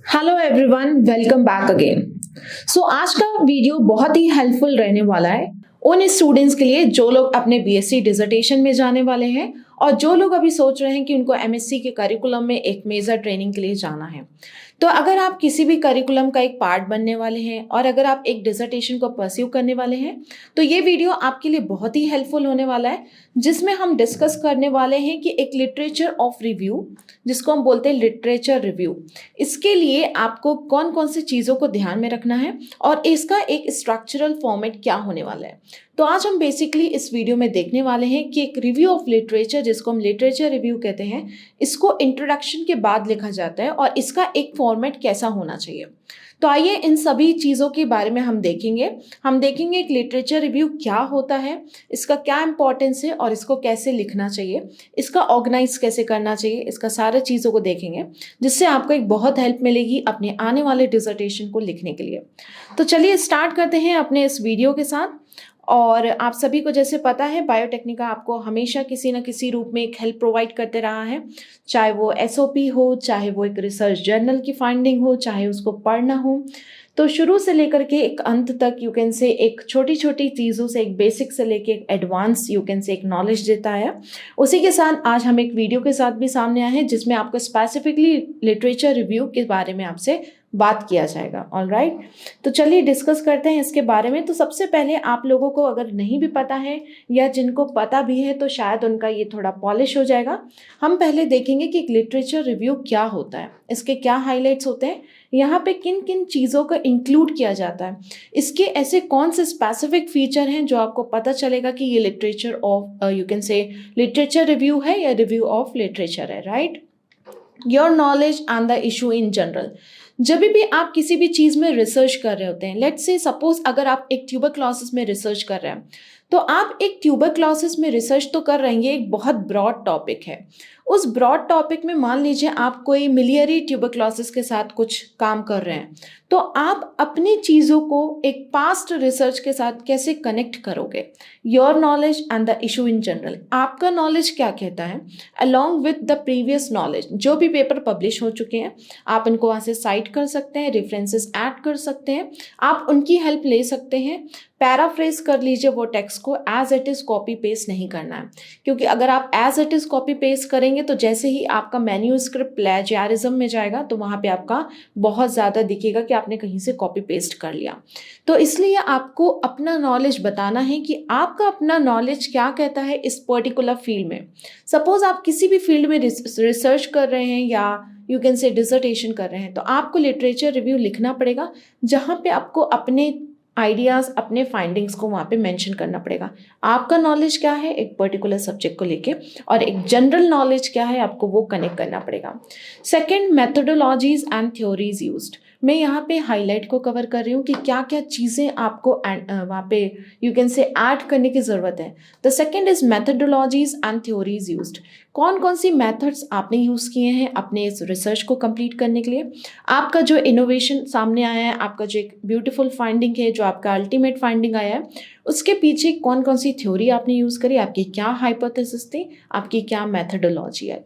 Hello everyone, welcome back again. आज का video बहुत ही हेल्पफुल रहने वाला है उन स्टूडेंट्स के लिए जो लोग अपने बीएससी डिसर्टेशन में जाने वाले हैं और जो लोग अभी सोच रहे हैं कि उनको एमएससी के करिकुलम में एक मेजर ट्रेनिंग के लिए जाना है। तो अगर आप किसी भी करिकुलम का एक पार्ट बनने वाले हैं और अगर आप एक डिसर्टेशन को परस्यू करने वाले हैं तो ये वीडियो आपके लिए बहुत ही हेल्पफुल होने वाला है, जिसमें हम डिस्कस करने वाले हैं कि एक लिटरेचर ऑफ रिव्यू, जिसको हम बोलते हैं लिटरेचर रिव्यू, इसके लिए आपको कौन कौन सी चीज़ों को ध्यान में रखना है और इसका एक स्ट्रक्चरल फॉर्मेट क्या होने वाला है। तो आज हम बेसिकली इस वीडियो में देखने वाले हैं कि एक रिव्यू ऑफ लिटरेचर, जिसको हम लिटरेचर रिव्यू कहते हैं, इसको इंट्रोडक्शन के बाद लिखा जाता है और इसका एक फॉर्मेट कैसा होना चाहिए। तो आइए इन सभी चीज़ों के बारे में हम देखेंगे एक लिटरेचर रिव्यू क्या होता है, इसका क्या इंपॉर्टेंस है और इसको कैसे लिखना चाहिए, इसका ऑर्गेनाइज कैसे करना चाहिए, इसका सारे चीज़ों को देखेंगे, जिससे आपको एक बहुत हेल्प मिलेगी अपने आने वाले डिसर्टेशन को लिखने के लिए। तो चलिए स्टार्ट करते हैं अपने इस वीडियो के साथ। और आप सभी को जैसे पता है, बायोटेक्निका आपको हमेशा किसी न किसी रूप में एक हेल्प प्रोवाइड करते रहा है, चाहे वो एसओपी हो, चाहे वो एक रिसर्च जर्नल की फाइंडिंग हो, चाहे उसको पढ़ना हो। तो शुरू से लेकर के एक अंत तक यू कैन से एक छोटी छोटी चीज़ों से, एक बेसिक से लेके एक एडवांस यू कैन से एक नॉलेज देता है। उसी के साथ आज हम एक वीडियो के साथ भी सामने आए हैं जिसमें आपको स्पेसिफिकली लिटरेचर रिव्यू के बारे में आपसे बात किया जाएगा। ऑल राइट, तो चलिए डिस्कस करते हैं इसके बारे में। तो सबसे पहले आप लोगों को अगर नहीं भी पता है या जिनको पता भी है तो शायद उनका ये थोड़ा पॉलिश हो जाएगा। हम पहले देखेंगे कि एक लिटरेचर रिव्यू क्या होता है, इसके क्या हाइलाइट्स होते हैं, यहाँ पे किन किन चीज़ों को इंक्लूड किया जाता है, इसके ऐसे कौन से स्पेसिफिक फीचर हैं जो आपको पता चलेगा कि ये लिटरेचर ऑफ यू कैन से लिटरेचर रिव्यू है या रिव्यू ऑफ लिटरेचर है। Right, your knowledge and the issue in general. जब भी आप किसी भी चीज़ में रिसर्च कर रहे होते हैं, लेट्स से सपोज अगर आप एक ट्यूबरक्लोसिस में रिसर्च कर रहे हैं, तो आप एक ट्यूबरक्लोसिस में रिसर्च तो कर रहे हैं, ये एक बहुत ब्रॉड टॉपिक है। उस ब्रॉड टॉपिक में मान लीजिए आप कोई मिलियरी ट्यूबरक्लोसिस के साथ कुछ काम कर रहे हैं, तो आप अपनी चीज़ों को एक पास्ट रिसर्च के साथ कैसे कनेक्ट करोगे। Your knowledge and the issue in general, आपका नॉलेज क्या कहता है along with the previous knowledge, जो भी पेपर पब्लिश हो चुके हैं आप इनको वहाँ से साइट कर सकते हैं, रेफरेंसेस ऐड कर सकते हैं, आप उनकी हेल्प ले सकते हैं। पैराफ्रेज कर लीजिए वो टेक्स्ट को, as it is copy paste नहीं करना है, क्योंकि अगर आप as it is copy paste करेंगे तो जैसे ही आपका मैन्यूस्क्रिप्ट प्लेजियरिज्म में जाएगा तो वहाँ पे आपका बहुत ज़्यादा दिखेगा कि आपने कहीं से कॉपी पेस्ट कर लिया। तो इसलिए आपको अपना नॉलेज बताना है कि आपका अपना नॉलेज क्या कहता है इस पर्टिकुलर फील्ड में। सपोज आप किसी भी फील्ड में रिसर्च कर रहे हैं या यू कैन से डिसर्टेशन कर रहे हैं, तो आपको लिटरेचर रिव्यू लिखना पड़ेगा, जहाँ पे आपको अपने आइडियाज़, अपने फाइंडिंग्स को वहाँ पे मेंशन करना पड़ेगा। आपका नॉलेज क्या है एक पर्टिकुलर सब्जेक्ट को लेके और एक जनरल नॉलेज क्या है, आपको वो कनेक्ट करना पड़ेगा। Second, methodologies and theories used. मैं यहाँ पे हाईलाइट को कवर कर रही हूँ कि क्या क्या चीज़ें आपको वहाँ पे यू कैन से ऐड करने की ज़रूरत है। The second is methodologies and theories used. कौन कौन सी मेथड्स आपने यूज़ किए हैं अपने इस रिसर्च को कंप्लीट करने के लिए, आपका जो इनोवेशन सामने आया है, आपका जो एक ब्यूटीफुल फाइंडिंग है, जो आपका अल्टीमेट फाइंडिंग आया है, उसके पीछे कौन कौन सी थ्योरी आपने यूज़ करी, आपकी क्या हाइपोथेसिस थी, आपकी क्या मेथोडोलॉजी है।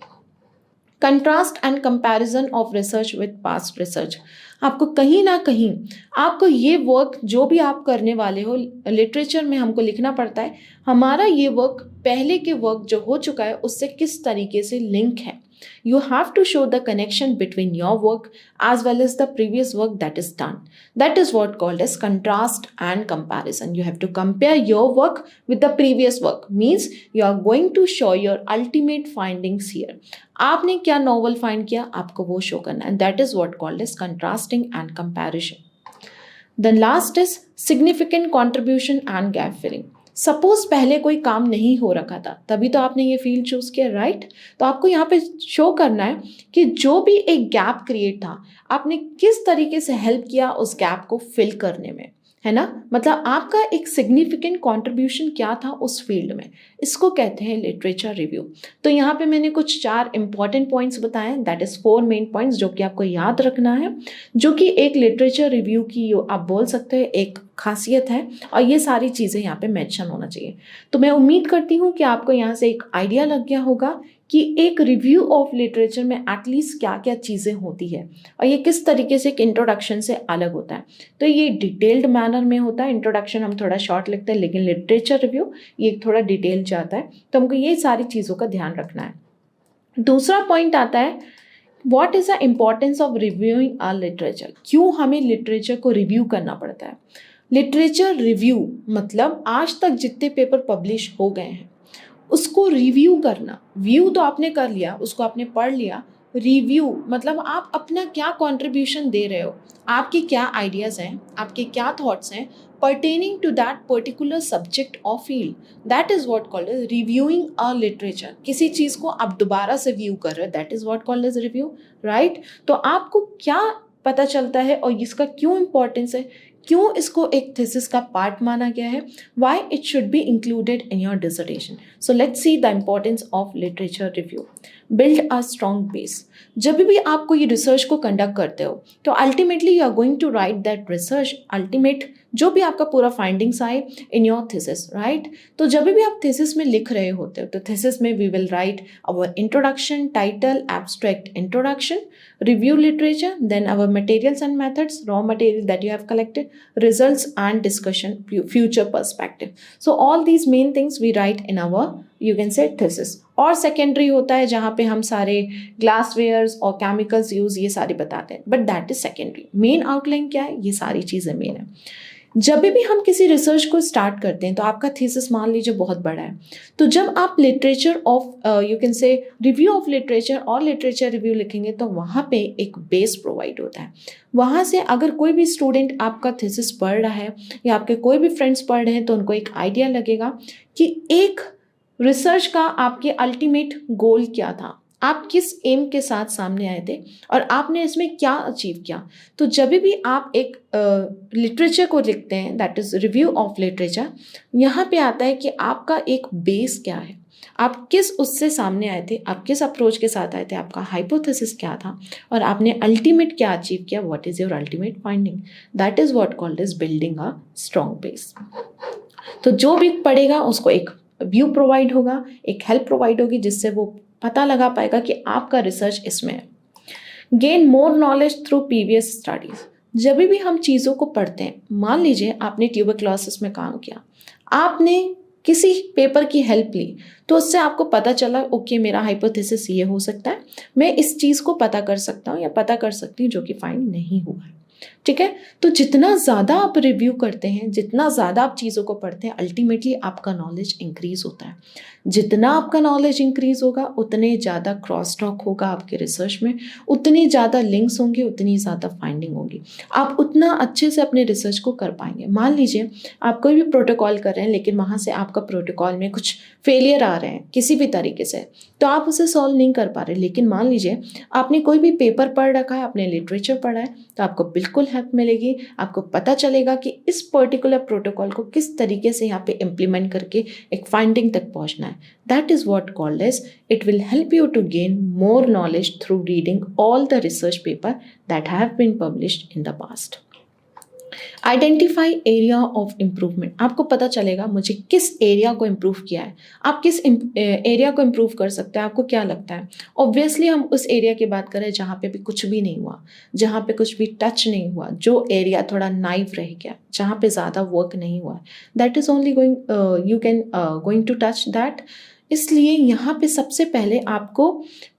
Contrast and comparison of research with past research. आपको कहीं ना कहीं आपको ये वर्क जो भी आप करने वाले हो लिटरेचर में हमको लिखना पड़ता है, हमारा ये वर्क पहले के वर्क जो हो चुका है उससे किस तरीके से लिंक है। You have to show the connection between your work as well as the previous work that is done. That is what called as contrast and comparison. You have to compare your work with the previous work. Means you are going to show your ultimate findings here. आपने क्या novel find किया, आपको वो show करना है। That is what called as contrasting and comparison. The last is significant contribution and gap filling. Suppose पहले कोई काम नहीं हो रखा था, तभी तो आपने ये फील्ड चूज किया, राइट। तो आपको यहाँ पे शो करना है कि जो भी एक गैप क्रिएट था, आपने किस तरीके से हेल्प किया उस गैप को फिल करने में, है ना। मतलब आपका एक सिग्निफिकेंट कंट्रीब्यूशन क्या था उस फील्ड में, इसको कहते हैं लिटरेचर रिव्यू। तो यहाँ पे मैंने कुछ 4 इंपॉर्टेंट पॉइंट्स बताए, दैट इज 4 मेन पॉइंट्स जो कि आपको याद रखना है, जो कि एक लिटरेचर रिव्यू की आप बोल सकते हैं एक खासियत है, और ये सारी चीज़ें यहाँ पे मेंशन होना चाहिए। तो मैं उम्मीद करती हूँ कि आपको यहाँ से एक आइडिया लग गया होगा कि एक रिव्यू ऑफ लिटरेचर में एटलीस्ट क्या क्या चीज़ें होती है और ये किस तरीके से एक इंट्रोडक्शन से अलग होता है। तो ये डिटेल्ड मैनर में होता है। इंट्रोडक्शन हम थोड़ा शॉर्ट लिखते हैं, लेकिन लिटरेचर रिव्यू ये थोड़ा डिटेल जाता है। तो हमको ये सारी चीज़ों का ध्यान रखना है। दूसरा पॉइंट आता है, what is the importance of reviewing our literature. क्यों हमें लिटरेचर को रिव्यू करना पड़ता है। लिटरेचर रिव्यू मतलब आज तक जितने पेपर पब्लिश हो गए हैं उसको रिव्यू करना। व्यू तो आपने कर लिया, उसको आपने पढ़ लिया। रिव्यू मतलब आप अपना क्या कंट्रीब्यूशन दे रहे हो, आपके क्या आइडियाज़ हैं, आपके क्या थॉट्स हैं pertaining to that particular subject or field. That is what called as reviewing a literature. किसी चीज़ को आप दोबारा से व्यू कर रहे हो, that is what called as review, right? तो आपको क्या पता चलता है और इसका क्यों इम्पोर्टेंस है, क्यों इसको एक थीसिस का पार्ट माना गया है, why it should be included in your dissertation. So let's see the importance of literature review. Build a strong base. जब भी आप कोई रिसर्च को कंडक्ट करते हो तो ultimately you are going to write that research, ultimate जो भी आपका पूरा फाइंडिंग्स आए इन योर थीसिस, राइट। तो जब भी आप थीसिस में लिख रहे होते हो तो थीसिस में we will write our introduction, title, abstract, introduction, review literature, then our materials and methods, raw material that you have collected, results and discussion, future perspective. So all these main things we write in our you can say thesis. और secondary होता है जहाँ पे हम सारे glasswares और chemicals use ये सारे बताते हैं, but that is secondary. Main outline क्या है, ये सारी चीज़ें मेन है। जब भी हम किसी रिसर्च को स्टार्ट करते हैं तो आपका थीसिस मान लीजिए बहुत बड़ा है, तो जब आप लिटरेचर ऑफ यू कैन से रिव्यू ऑफ लिटरेचर और लिटरेचर रिव्यू लिखेंगे तो वहाँ पे एक बेस प्रोवाइड होता है। वहाँ से अगर कोई भी स्टूडेंट आपका थीसिस पढ़ रहा है या आपके कोई भी फ्रेंड्स पढ़ रहे हैं तो उनको एक आइडिया लगेगा कि एक रिसर्च का आपके अल्टीमेट गोल क्या था, आप किस एम के साथ सामने आए थे और आपने इसमें क्या अचीव किया। तो जब भी आप एक लिटरेचर को लिखते हैं, that is review of literature, यहाँ पे आता है कि आपका एक बेस क्या है, आप किस उससे सामने आए थे, आप किस अप्रोच के साथ आए थे, आपका हाइपोथेसिस क्या था और आपने अल्टीमेट क्या अचीव किया, what is your ultimate finding. That is what called is building a strong base. तो जो भी पढ़ेगा उसको एक व्यू प्रोवाइड होगा, एक हेल्प प्रोवाइड होगी जिससे वो पता लगा पाएगा कि आपका रिसर्च इसमें है। Gain more knowledge through previous studies. जब भी हम चीज़ों को पढ़ते हैं, मान लीजिए आपने ट्यूबरक्लोसिस में काम किया, आपने किसी पेपर की हेल्प ली, तो उससे आपको पता चला ओके मेरा हाइपोथेसिस ये हो सकता है, मैं इस चीज़ को पता कर सकता हूँ या पता कर सकती हूँ जो कि फाइंड नहीं हुआ है। ठीक है, तो जितना ज़्यादा आप रिव्यू करते हैं, जितना ज़्यादा आप चीज़ों को पढ़ते हैं, अल्टीमेटली आपका नॉलेज इंक्रीज होता है। जितना आपका नॉलेज इंक्रीज होगा उतने ज़्यादा क्रॉस टॉक होगा आपके रिसर्च में, उतनी ज़्यादा लिंक्स होंगे, उतनी ज़्यादा फाइंडिंग होगी, आप उतना अच्छे से अपने रिसर्च को कर पाएंगे। मान लीजिए आप कोई भी प्रोटोकॉल कर रहे हैं लेकिन वहाँ से आपका प्रोटोकॉल में कुछ फेलियर आ रहे हैं किसी भी तरीके से, तो आप उसे सॉल्व नहीं कर पा रहे, लेकिन मान लीजिए आपने कोई भी पेपर पढ़ रखा है, आपने लिटरेचर पढ़ा है, तो आपको बिल्कुल हेल्प मिलेगी। आपको पता चलेगा कि इस पर्टिकुलर प्रोटोकॉल को किस तरीके से यहाँ पे इम्प्लीमेंट करके एक फाइंडिंग तक पहुँचना है। That is what called as it will help you to gain more knowledge through reading all the research paper that have been published in the past. Identify area of improvement. आपको पता चलेगा मुझे किस area को improve किया है, आप किस एरिया को इम्प्रूव कर सकते हैं, आपको क्या लगता है। ऑब्वियसली हम उस एरिया की बात करें जहाँ पे भी कुछ भी नहीं हुआ, जहाँ पे कुछ भी टच नहीं हुआ, जो एरिया थोड़ा नाइव रह गया, जहाँ पे ज़्यादा वर्क नहीं हुआ, that is only going to touch that. इसलिए यहाँ पे सबसे पहले आपको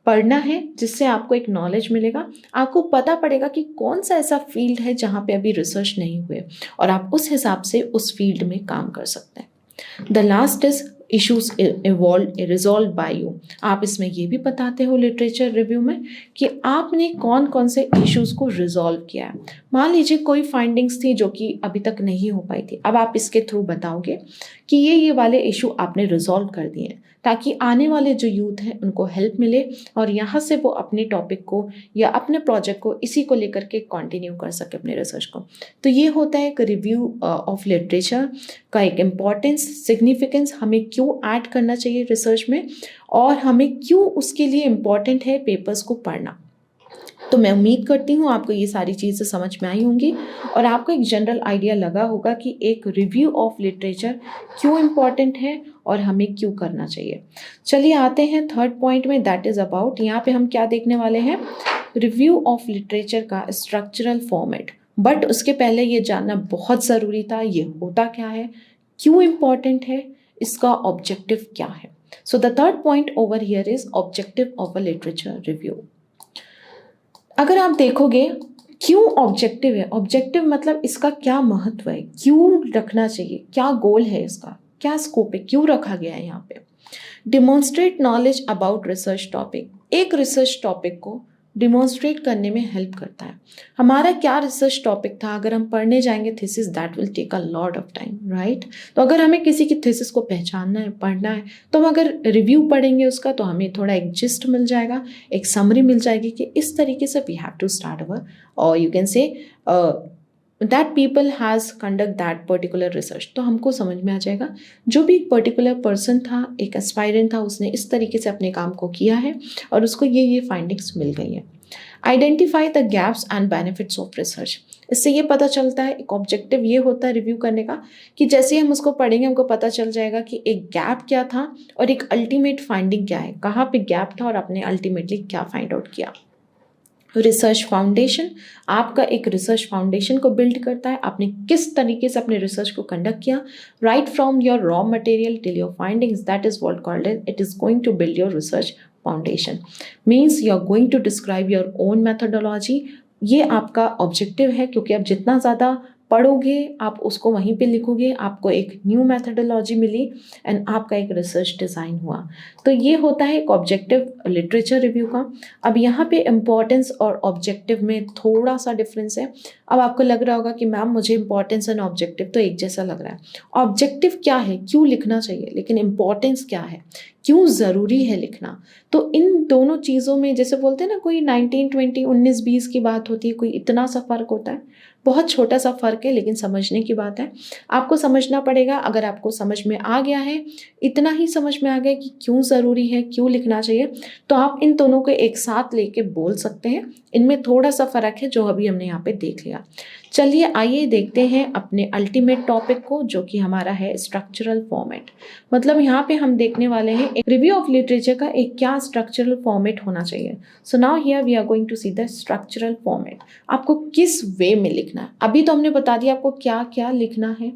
पढ़ना है जिससे आपको एक नॉलेज मिलेगा, आपको पता पड़ेगा कि कौन सा ऐसा फील्ड है जहाँ पे अभी रिसर्च नहीं हुए और आप उस हिसाब से उस फील्ड में काम कर सकते हैं। The last is issues resolve by you. आप इसमें ये भी बताते हो लिटरेचर रिव्यू में कि आपने कौन कौन से इश्यूज़ को रिजॉल्व किया है। मान लीजिए कोई फाइंडिंग्स थी जो कि अभी तक नहीं हो पाई थी, अब आप इसके थ्रू बताओगे कि ये वाले इशू आपने रिजॉल्व कर दिए हैं ताकि आने वाले जो यूथ हैं उनको हेल्प मिले और यहाँ से वो अपने टॉपिक को या अपने प्रोजेक्ट को इसी को लेकर के कंटिन्यू कर सके अपने रिसर्च को। तो ये होता है एक रिव्यू ऑफ लिटरेचर का एक इम्पॉर्टेंस, सिग्निफिकेंस, हमें क्यों ऐड करना चाहिए रिसर्च में और हमें क्यों उसके लिए इम्पॉर्टेंट है पेपर्स को पढ़ना। तो मैं उम्मीद करती हूँ आपको ये सारी चीज़ें समझ में आई होंगी और आपको एक जनरल आइडिया लगा होगा कि एक रिव्यू ऑफ लिटरेचर क्यों इम्पॉर्टेंट है और हमें क्यों करना चाहिए। चलिए आते हैं थर्ड पॉइंट में, दैट इज़ अबाउट, यहाँ पे हम क्या देखने वाले हैं, रिव्यू ऑफ लिटरेचर का स्ट्रक्चरल फॉर्मेट। बट उसके पहले ये जानना बहुत ज़रूरी था ये होता क्या है, क्यों इम्पॉर्टेंट है, इसका ऑब्जेक्टिव क्या है। So the third point over here is objective of a literature review. अगर आप देखोगे क्यों ऑब्जेक्टिव है, ऑब्जेक्टिव मतलब इसका क्या महत्व है, क्यों रखना चाहिए, क्या गोल है इसका, क्या स्कोप है, क्यों रखा गया है यहाँ पे। Demonstrate knowledge about research topic, एक रिसर्च टॉपिक को डिमॉन्स्ट्रेट करने में हेल्प करता है। हमारा क्या रिसर्च टॉपिक था, अगर हम पढ़ने जाएंगे thesis, that will take a lot of time, right. तो अगर हमें किसी की थीसिस को पहचानना है, पढ़ना है, तो हम अगर रिव्यू पढ़ेंगे उसका तो हमें थोड़ा एक जिस्ट मिल जाएगा, एक समरी मिल जाएगी कि इस तरीके से we have to start our, और you can say that people has conduct that particular research. तो हमको समझ में आ जाएगा जो भी एक पर्टिकुलर पर्सन था, एक एस्पायरेंट था, उसने इस तरीके से अपने काम को किया है और उसको ये फाइंडिंग्स मिल गई है। Identify the gaps and benefits of research, इससे ये पता चलता है, एक ऑब्जेक्टिव ये होता है रिव्यू करने का कि जैसे हम उसको पढ़ेंगे हमको पता चल जाएगा कि एक गैप क्या था और एक अल्टीमेट फाइंडिंग क्या है, कहाँ पे गैप था और आपने अल्टीमेटली क्या फाइंड आउट किया। रिसर्च फाउंडेशन, आपका एक रिसर्च फाउंडेशन को बिल्ड करता है, आपने किस तरीके से अपने रिसर्च को कंडक्ट किया, right from your raw material till your findings, that is what called as, it is going to build your research foundation. Means you are going to describe your own methodology. ये आपका objective है क्योंकि आप जितना ज़्यादा पढ़ोगे आप उसको वहीं पे लिखोगे, आपको एक न्यू मैथडोलॉजी मिली एंड आपका एक रिसर्च डिज़ाइन हुआ। तो ये होता है एक ऑब्जेक्टिव लिटरेचर रिव्यू का। अब यहाँ पे इम्पॉर्टेंस और ऑब्जेक्टिव में थोड़ा सा डिफरेंस है। अब आपको लग रहा होगा कि मैम मुझे इम्पॉर्टेंस एंड ऑब्जेक्टिव तो एक जैसा लग रहा है। ऑब्जेक्टिव क्या है, क्यों लिखना चाहिए, लेकिन इम्पॉर्टेंस क्या है, क्यों ज़रूरी है लिखना। तो इन दोनों चीज़ों में जैसे बोलते हैं ना, कोई 19-20 19-20 की बात होती है, कोई इतना सा फ़र्क होता है, बहुत छोटा सा फ़र्क है लेकिन समझने की बात है। आपको समझना पड़ेगा। अगर आपको समझ में आ गया है, इतना ही समझ में आ गया कि क्यों ज़रूरी है, क्यों लिखना चाहिए, तो आप इन दोनों को एक साथ लेके बोल सकते हैं। इनमें थोड़ा सा फ़र्क है जो अभी हमने यहाँ पे देख लिया। चलिए आइए देखते हैं अपने अल्टीमेट टॉपिक को, जो कि हमारा है स्ट्रक्चरल फॉर्मेट। मतलब यहाँ पे हम देखने वाले हैं एक रिव्यू ऑफ लिटरेचर का एक क्या स्ट्रक्चरल फॉर्मेट होना चाहिए। So now here we are going to see the structural format. आपको किस वे में लिखना है, अभी तो हमने बता दिया आपको क्या क्या लिखना है,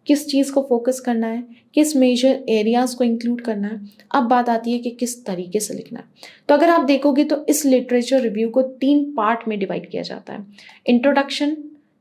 किस चीज़ को फोकस करना है, किस मेजर एरियाज को इंक्लूड करना है। अब बात आती है कि किस तरीके से लिखना है। तो अगर आप देखोगे तो इस लिटरेचर रिव्यू को 3 पार्ट में डिवाइड किया जाता है, इंट्रोडक्शन,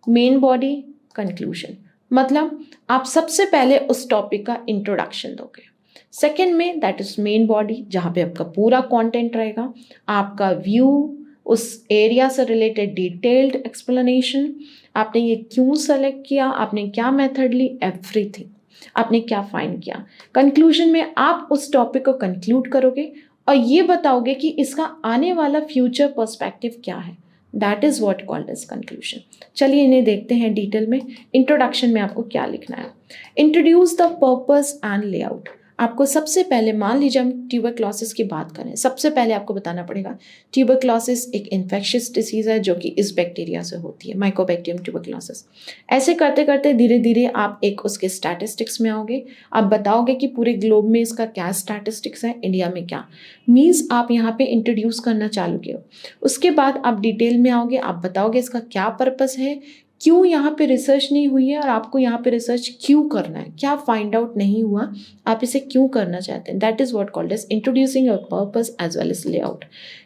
मेन बॉडी, कंक्लूजन। मतलब आप सबसे पहले उस टॉपिक का इंट्रोडक्शन दोगे, सेकेंड में दैट इज मेन बॉडी जहाँ पे आपका पूरा कंटेंट रहेगा, आपका व्यू, उस एरिया से रिलेटेड डिटेल्ड एक्सप्लेनेशन, आपने ये क्यों सेलेक्ट किया, आपने क्या मेथड ली, एवरीथिंग, आपने क्या फाइंड किया। कंक्लूजन में आप उस टॉपिक को कंक्लूड करोगे और ये बताओगे कि इसका आने वाला फ्यूचर पर्सपेक्टिव क्या है। That is what called as conclusion. चलिए इन्हें देखते हैं डिटेल में। इंट्रोडक्शन में आपको क्या लिखना है, introduce the purpose and layout. आपको सबसे पहले, मान लीजिए हम ट्यूबरक्लोसिस की बात करें, सबसे पहले आपको बताना पड़ेगा ट्यूबरक्लोसिस एक इन्फेक्शियस डिसीज़ है जो कि इस बैक्टीरिया से होती है, माइकोबैक्टीरियम ट्यूबरक्लोसिस। ऐसे करते करते धीरे धीरे आप एक उसके स्टैटिस्टिक्स में आओगे। आप बताओगे कि पूरे ग्लोब में इसका क्या स्टैटिस्टिक्स है, इंडिया में क्या, मीन्स आप यहाँ पे इंट्रोड्यूस करना चालू किए। उसके बाद आप डिटेल में आओगे, आप बताओगे इसका क्या पर्पस है, क्यों यहाँ पे रिसर्च नहीं हुई है और आपको यहाँ पे रिसर्च क्यों करना है, क्या फाइंड आउट नहीं हुआ, आप इसे क्यों करना चाहते हैं। That is what called as introducing your purpose as well as layout.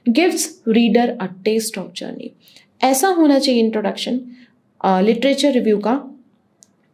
Gives reader a taste of journey. ऐसा होना चाहिए इंट्रोडक्शन लिटरेचर रिव्यू का,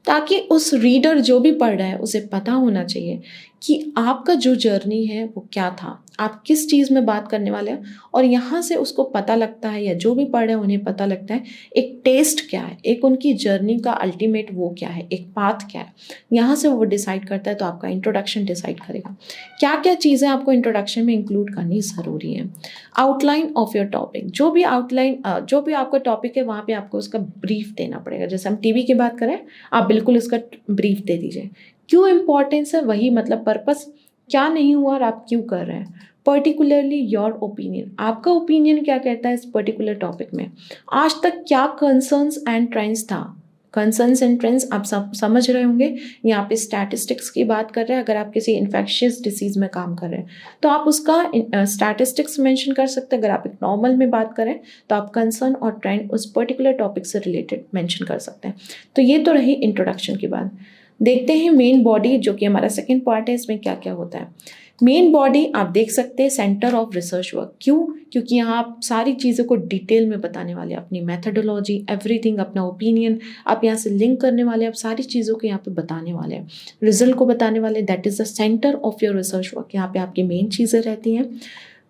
ताकि उस रीडर जो भी पढ़ रहा है उसे पता होना चाहिए कि आपका जो जर्नी है वो क्या था, आप किस चीज़ में बात करने वाले हैं। और यहाँ से उसको पता लगता है, या जो भी पढ़ रहे हैं उन्हें पता लगता है एक टेस्ट क्या है, एक उनकी जर्नी का अल्टीमेट वो क्या है, एक पाथ क्या है। यहाँ से वो डिसाइड करता है। तो आपका इंट्रोडक्शन डिसाइड करेगा क्या क्या चीज़ें आपको इंट्रोडक्शन में इंक्लूड करनी ज़रूरी है। आउटलाइन ऑफ योर टॉपिक, जो भी आउटलाइन जो भी आपका टॉपिक है वहाँ पर आपको उसका ब्रीफ देना पड़ेगा। जैसे हम टीवी की बात करें, आप बिल्कुल इसका ब्रीफ दे दीजिए। क्यों इम्पोर्टेंस है, वही मतलब पर्पस, क्या नहीं हुआ और आप क्यों कर रहे हैं। पर्टिकुलरली योर ओपिनियन, आपका ओपिनियन क्या कहता है इस पर्टिकुलर टॉपिक में, आज तक क्या कंसर्न्स एंड ट्रेंड्स था। कंसर्न्स एंड ट्रेंड्स आप सब समझ रहे होंगे, यहाँ पे स्टैटिस्टिक्स की बात कर रहे हैं। अगर आप किसी इन्फेक्शियस डिसीज़ में काम कर रहे हैं तो आप उसका स्टैटिस्टिक्स मेंशन कर सकते हैं। अगर आप एक नॉर्मल में बात करें तो आप कंसर्न और ट्रेंड उस पर्टिकुलर टॉपिक से रिलेटेड मेंशन कर सकते हैं। तो ये तो रही इंट्रोडक्शन की बात। देखते हैं मेन बॉडी, जो कि हमारा सेकेंड पार्ट है, इसमें क्या क्या होता है। मेन बॉडी आप देख सकते हैं सेंटर ऑफ रिसर्च वर्क। क्यों? क्योंकि यहाँ आप सारी चीज़ों को डिटेल में बताने वाले हैं, अपनी मेथडोलॉजी, एवरीथिंग, अपना ओपिनियन आप यहाँ से लिंक करने वाले हैं, आप सारी चीज़ों को यहाँ पे बताने वाले हैं, रिजल्ट को बताने वाले। That is the centre of your research work. यहाँ पे आपकी मेन चीज़ें रहती हैं।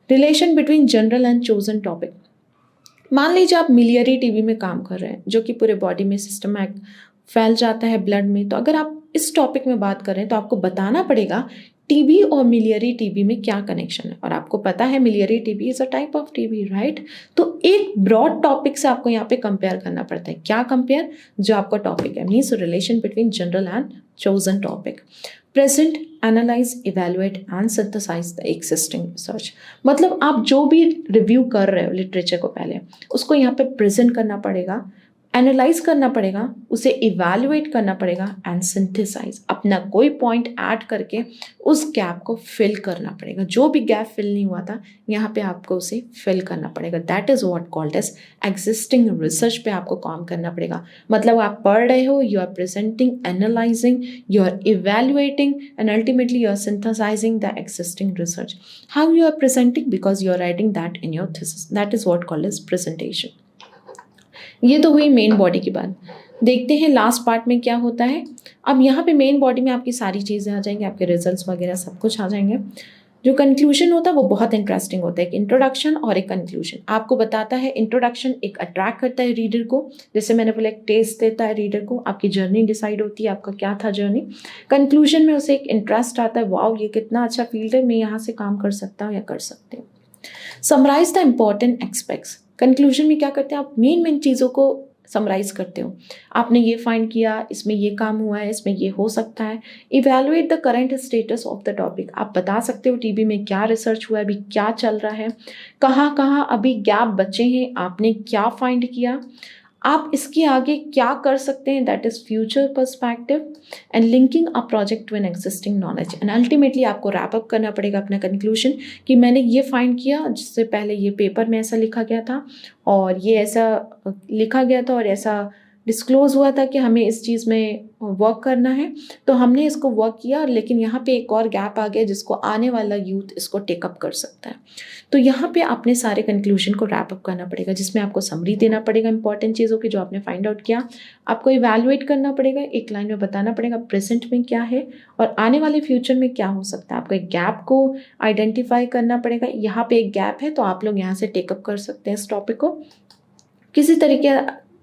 Relation between general and chosen topic. मान लीजिए आप मिलियरी टीबी में काम कर रहे हैं, जो कि पूरे बॉडी में सिस्टमैटिक फैल जाता है ब्लड में। तो अगर आप इस टॉपिक में बात करें तो आपको बताना पड़ेगा टीबी और मिलियरी टीबी में क्या कनेक्शन है। और आपको पता है miliary TB is a type of TB, right. तो एक ब्रॉड टॉपिक से आपको यहाँ पे कंपेयर करना पड़ता है। क्या कंपेयर? जो आपका टॉपिक है, means relation between general and chosen topic. Present, analyse, evaluate and synthesise the existing research. मतलब आप जो भी रिव्यू कर रहे हो लिटरेचर को, पहले उसको यहाँ पे प्रेजेंट करना पड़ेगा, एनालाइज करना पड़ेगा, उसे इवैल्यूएट करना पड़ेगा एंड सिंथेसाइज, अपना कोई पॉइंट ऐड करके उस गैप को फिल करना पड़ेगा। जो भी गैप फिल नहीं हुआ था यहाँ पे आपको उसे फिल करना पड़ेगा। That is what called as existing research पे आपको काम करना पड़ेगा। मतलब आप पढ़ रहे हो, you are presenting, analysing, you are evaluating and ultimately you are synthesising the existing research. How you are presenting? Because you are writing that in your thesis. That is what called as presentation. ये तो हुई main body की बात। देखते हैं last part में क्या होता है। अब यहाँ पे मेन बॉडी में आपकी सारी चीज़ें आ जाएंगी, आपके रिजल्ट्स वगैरह सब कुछ आ जाएंगे। जो कंक्लूजन होता है वो बहुत इंटरेस्टिंग होता है। एक इंट्रोडक्शन और एक कंक्लूजन आपको बताता है। इंट्रोडक्शन एक अट्रैक्ट करता है रीडर को, जैसे मैंने बोला एक टेस्ट देता है रीडर को, आपकी जर्नी डिसाइड होती है, आपका क्या था जर्नी। कंक्लूजन में उसे एक इंटरेस्ट आता है, वाओ ये कितना अच्छा फील्ड है, मैं यहाँ से काम कर सकता हूँ या कर सकते हूँ। Summarise the important aspects. Conclusion में क्या करते हैं आप? मेन चीज़ों को समराइज करते हो। आपने ये फाइंड किया, इसमें ये काम हुआ है, इसमें ये हो सकता है। Evaluate the current status of the topic. आप बता सकते हो टीबी में क्या रिसर्च हुआ है, अभी क्या चल रहा है, कहाँ कहाँ अभी गैप बचे हैं, आपने क्या फाइंड किया, आप इसके आगे क्या कर सकते हैं। That is future perspective and linking a project to an existing knowledge. And ultimately आपको रैप अप करना पड़ेगा अपना कंक्लूजन कि मैंने ये फाइंड किया, जिससे पहले ये पेपर में ऐसा लिखा गया था और ये ऐसा लिखा गया था और ऐसा डिस्क्लोज हुआ था कि हमें इस चीज़ में वर्क करना है, तो हमने इसको वर्क किया, लेकिन यहाँ पे एक और गैप आ गया जिसको आने वाला यूथ इसको टेकअप कर सकता है। तो यहाँ पे आपने सारे कंक्लूजन को रैप अप करना पड़ेगा, जिसमें आपको समरी देना पड़ेगा इंपॉर्टेंट चीज़ों की जो आपने फाइंड आउट किया। आपको इवैल्यूएट करना पड़ेगा, एक लाइन में बताना पड़ेगा प्रेजेंट में क्या है और आने वाले फ्यूचर में क्या हो सकता है। आपको एक गैप को आइडेंटिफाई करना पड़ेगा, यहाँ पे एक गैप है तो आप लोग यहाँ से टेकअप कर सकते हैं इस टॉपिक को। किसी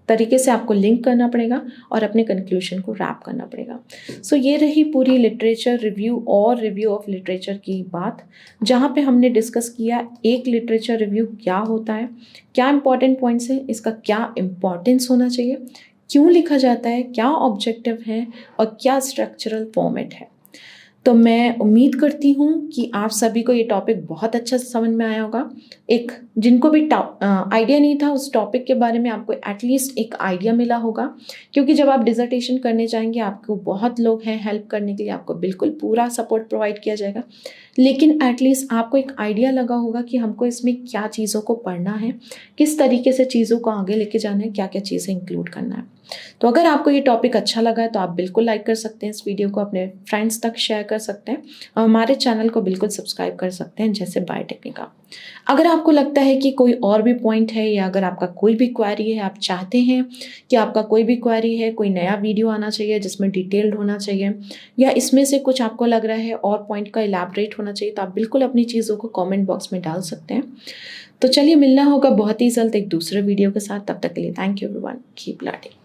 तरीके से आपको लिंक करना पड़ेगा और अपने कंक्लूजन को रैप करना पड़ेगा। सो ये रही पूरी लिटरेचर रिव्यू और रिव्यू ऑफ लिटरेचर की बात, जहाँ पे हमने डिस्कस किया एक लिटरेचर रिव्यू क्या होता है, क्या इंपॉर्टेंट पॉइंट्स हैं, इसका क्या इंपॉर्टेंस होना चाहिए, क्यों लिखा जाता है, क्या ऑब्जेक्टिव है और क्या स्ट्रक्चरल फॉर्मेट है। तो मैं उम्मीद करती हूँ कि आप सभी को ये टॉपिक बहुत अच्छा समझ में आया होगा। एक जिनको भी आइडिया नहीं था उस टॉपिक के बारे में, आपको एटलीस्ट एक आइडिया मिला होगा, क्योंकि जब आप डिसर्टेशन करने जाएंगे आपको बहुत लोग हैं हेल्प करने के लिए, आपको बिल्कुल पूरा सपोर्ट प्रोवाइड किया जाएगा, लेकिन एटलीस्ट आपको एक आइडिया लगा होगा कि हमको इसमें क्या चीज़ों को पढ़ना है, किस तरीके से चीज़ों को आगे लेके जाना है, क्या क्या चीज़ें इंक्लूड करना है। तो अगर आपको ये टॉपिक अच्छा लगा है तो आप बिल्कुल लाइक कर सकते हैं, इस वीडियो को अपने फ्रेंड्स तक शेयर कर सकते हैं और हमारे चैनल को बिल्कुल सब्सक्राइब कर सकते हैं जैसे बायोटेक्निका। अगर आपको लगता है कि कोई और भी पॉइंट है या अगर आपका कोई भी क्वेरी है, आप चाहते हैं कि आपका कोई भी क्वेरी है, कोई नया वीडियो आना चाहिए जिसमें डिटेल्ड होना चाहिए, या इसमें से कुछ आपको लग रहा है और पॉइंट का इलैबोरेट होना चाहिए, तो आप बिल्कुल अपनी चीज़ों को कमेंट बॉक्स में डाल सकते हैं। तो चलिए मिलना होगा बहुत ही जल्द एक दूसरे वीडियो के साथ। तब तक के लिए thank you everyone, keep learning.